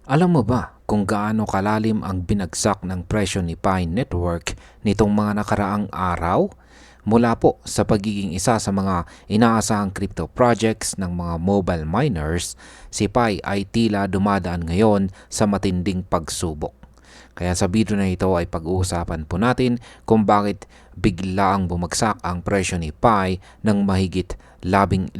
Alam mo ba kung gaano kalalim ang binagsak ng presyo ni Pi Network nitong mga nakaraang araw? Mula po sa pagiging isa sa mga inaasahang crypto projects ng mga mobile miners, si Pi ay tila dumadaan ngayon sa matinding pagsubok. Kaya sa video na ito ay pag-uusapan po natin kung bakit biglaang bumagsak ang presyo ni Pi ng mahigit 11%.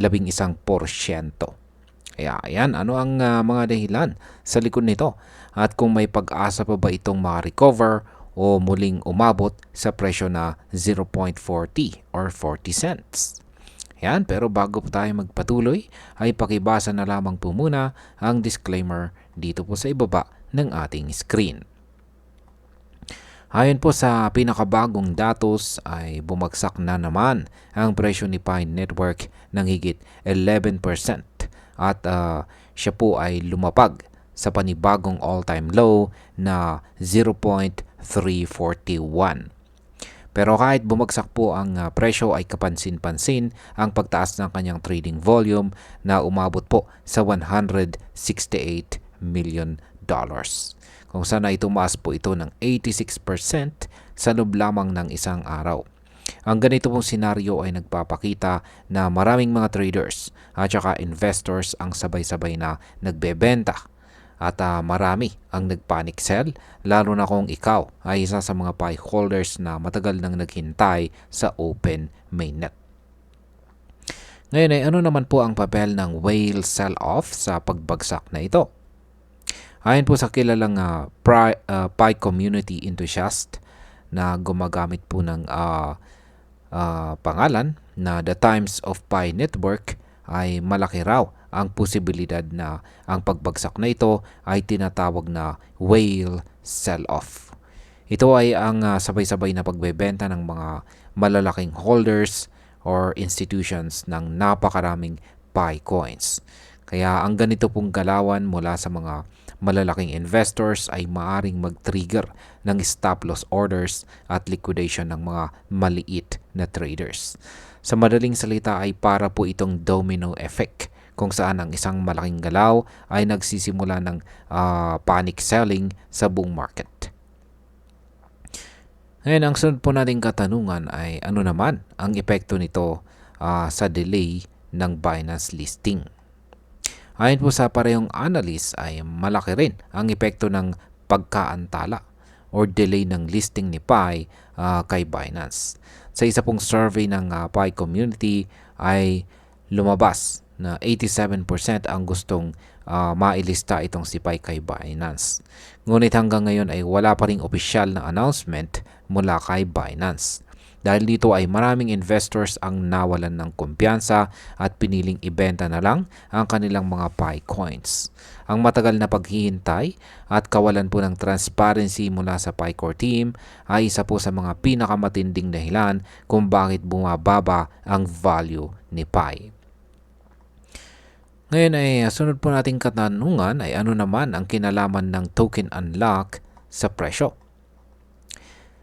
Kaya ayan, ano ang mga dahilan sa likod nito at kung may pag-asa pa ba itong ma-recover o muling umabot sa presyo na 0.40 or 40 cents. Yan, pero bago po tayo magpatuloy ay pakibasa na lamang po muna ang disclaimer dito po sa ibaba ng ating screen. Ayon po sa pinakabagong datos ay bumagsak na naman ang presyo ni Pi Network ng higit 11% at siya po ay lumapag sa panibagong all-time low na 0.341. Pero kahit bumagsak po ang presyo ay kapansin-pansin ang pagtaas ng kanyang trading volume na umabot po sa $168 million. Kung saan ay tumaas po ito ng 86% sa loob lamang ng isang araw. Ang ganito pong senaryo ay nagpapakita na maraming mga traders at saka investors ang sabay-sabay na nagbebenta at marami ang nagpanic sell, lalo na kung ikaw ay isa sa mga Pi holders na matagal nang naghintay sa open mainnet. Ngayon ay ano naman po ang papel ng whale sell-off sa pagbagsak na ito? Ayon po sa kilalang Pi community enthusiast na gumagamit po ng pangalan na The Times of Pi Network, ay malaki raw ang posibilidad na ang pagbagsak na ito ay tinatawag na whale sell-off. Ito ay ang sabay-sabay na pagbebenta ng mga malalaking holders or institutions ng napakaraming Pi coins. Kaya ang ganito pong galawan mula sa mga malalaking investors ay maaring mag-trigger ng stop loss orders at liquidation ng mga maliit na traders. Sa madaling salita ay para po itong domino effect kung saan ang isang malaking galaw ay nagsisimula ng panic selling sa buong market. Ngayon, ang sunod po nating katanungan ay ano naman ang epekto nito sa delay ng Binance listing. Ayon po sa parehong analyst ay malaki rin ang epekto ng pagkaantala or delay ng listing ni Pi kay Binance. Sa isa pong survey ng Pi community ay lumabas na 87% ang gustong mailista itong si Pi kay Binance. Ngunit hanggang ngayon ay wala pa ring opisyal na announcement mula kay Binance. Dahil dito ay maraming investors ang nawalan ng kumpiyansa at piniling ibenta na lang ang kanilang mga Pi coins. Ang matagal na paghihintay at kawalan po ng transparency mula sa Pi core team ay isa po sa mga pinakamatinding dahilan kung bakit bumababa ang value ni Pi. Ngayon ay sunod po nating katanungan ay ano naman ang kinalaman ng token unlock sa presyo.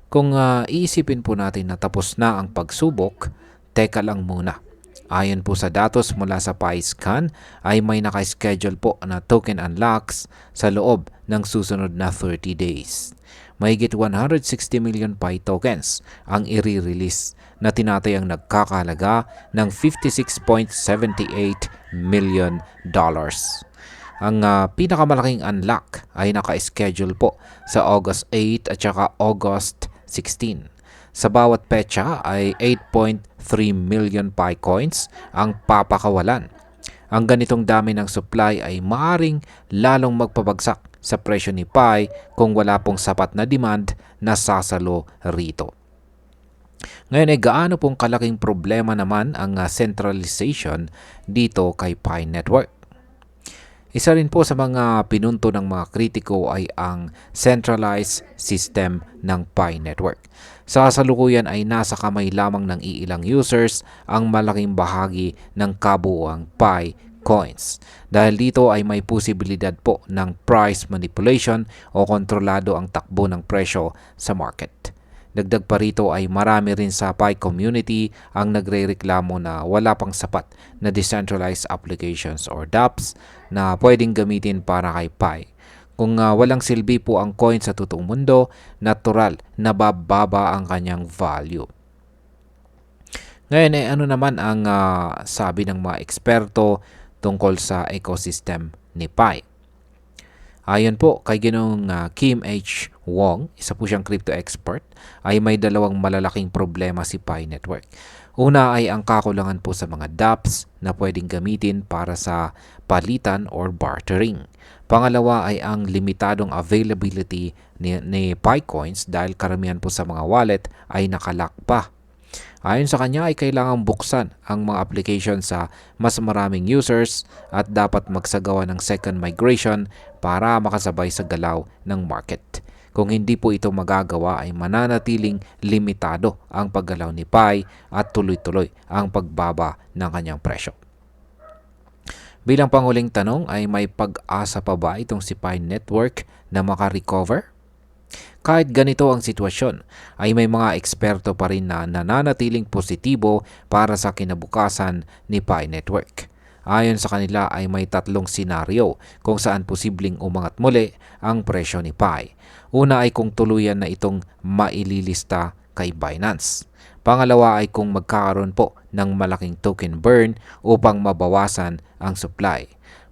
Kung iisipin po natin na tapos na ang pagsubok, teka lang muna. Ayon po sa datos mula sa PiScan ay may naka-schedule po na token unlocks sa loob ng susunod na 30 days. Mahigit 160 million Pi tokens ang i-release na tinatayang nagkakahalaga ng $56.78 million. Ang pinakamalaking unlock ay naka-schedule po sa August 8 at saka August 16. Sa bawat petsa ay 8.3 million Pi coins ang papakawalan. Ang ganitong dami ng supply ay maaring lalong magpabagsak sa presyo ni Pi kung wala pong sapat na demand na sasalo rito. Ngayon ay gaano pong kalaking problema naman ang centralization dito kay Pi Network? Isa rin po sa mga pinunto ng mga kritiko ay ang centralized system ng Pi Network. Sa kasalukuyan ay nasa kamay lamang ng iilang users ang malaking bahagi ng kabuuang Pi coins. Dahil dito ay may posibilidad po ng price manipulation o kontrolado ang takbo ng presyo sa market. Dagdag pa rito ay marami rin sa Pi community ang nagrereklamo na wala pang sapat na decentralized applications or dApps na pwedeng gamitin para kay Pi. Kung walang silbi po ang coin sa totoong mundo, natural na bababa ang kanyang value. Ngayon ano naman ang sabi ng mga eksperto tungkol sa ecosystem ni Pi? Ayon po kay Ginoong Kim H. Wong, isa po siyang crypto expert, ay may dalawang malalaking problema si Pi Network. Una ay ang kakulangan po sa mga dApps na pwedeng gamitin para sa palitan or bartering. Pangalawa ay ang limitadong availability ni Pi coins dahil karamihan po sa mga wallet ay nakalock pa. Ayon sa kanya ay kailangang buksan ang mga application sa mas maraming users at dapat magsagawa ng second migration para makasabay sa galaw ng market. Kung hindi po ito magagawa ay mananatiling limitado ang paggalaw ni Pi at tuloy-tuloy ang pagbaba ng kanyang presyo. Bilang panghuling tanong ay may pag-asa pa ba itong si Pi Network na makarecover? Kahit ganito ang sitwasyon, ay may mga eksperto pa rin na nananatiling positibo para sa kinabukasan ni Pi Network. Ayon sa kanila ay may tatlong senaryo kung saan posibleng umangat muli ang presyo ni Pi. Una ay kung tuluyan na itong maililista kay Binance. Pangalawa ay kung magkakaroon po ng malaking token burn upang mabawasan ang supply.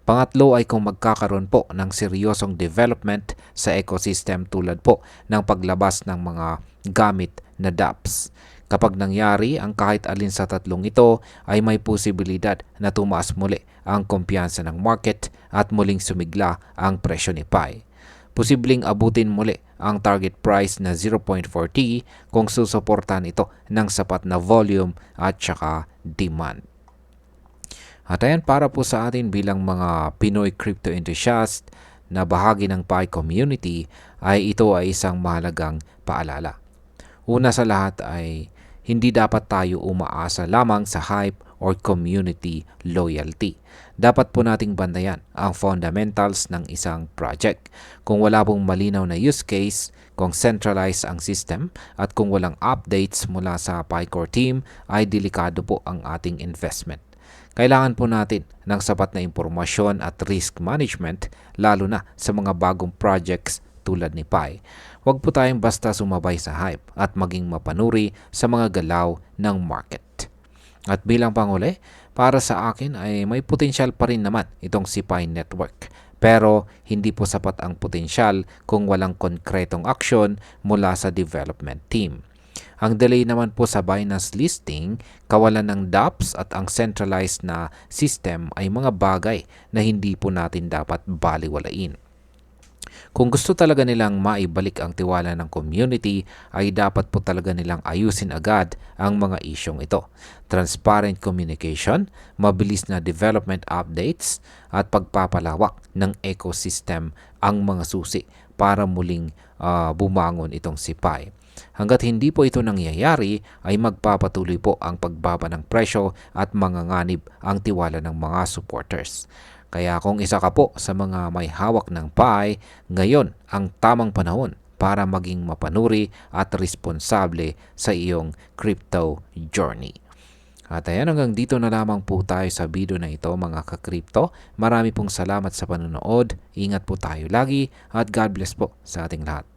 Pangatlo ay kung magkakaroon po ng seryosong development sa ecosystem tulad po ng paglabas ng mga gamit na dApps. Kapag nangyari ang kahit alin sa tatlong ito ay may posibilidad na tumaas muli ang kumpiyansa ng market at muling sumigla ang presyo ni Pi. Posibleng abutin muli ang target price na 0.40 kung susuportahan ito ng sapat na volume at saka demand. At ayan, para po sa atin bilang mga Pinoy crypto enthusiast na bahagi ng Pi community ay ito ay isang mahalagang paalala. Una sa lahat ay hindi dapat tayo umaasa lamang sa hype or community loyalty. Dapat po nating bantayan ang fundamentals ng isang project. Kung wala pong malinaw na use case, kung centralized ang system, at kung walang updates mula sa Pi Core team, ay delikado po ang ating investment. Kailangan po natin ng sapat na impormasyon at risk management lalo na sa mga bagong projects tulad ni Pi. Huwag po tayong basta sumabay sa hype at maging mapanuri sa mga galaw ng market. At bilang panghuli, para sa akin ay may potensyal pa rin naman itong si Pi Network. Pero hindi po sapat ang potensyal kung walang konkretong aksyon mula sa development team. Ang delay naman po sa Binance listing, kawalan ng dApps at ang centralized na system ay mga bagay na hindi po natin dapat baliwalain. Kung gusto talaga nilang maibalik ang tiwala ng community, ay dapat po talaga nilang ayusin agad ang mga isyong ito. Transparent communication, mabilis na development updates, at pagpapalawak ng ecosystem ang mga susi para muling bumangon itong si Pi. Hanggat hindi po ito nangyayari ay magpapatuloy po ang pagbaba ng presyo at manganganib ang tiwala ng mga supporters. Kaya kung isa ka po sa mga may hawak ng Pi, ngayon ang tamang panahon para maging mapanuri at responsable sa iyong crypto journey. At ayan, hanggang dito na lamang po tayo sa video na ito mga ka-crypto. Marami pong salamat sa panonood. Ingat po tayo lagi at God bless po sa ating lahat.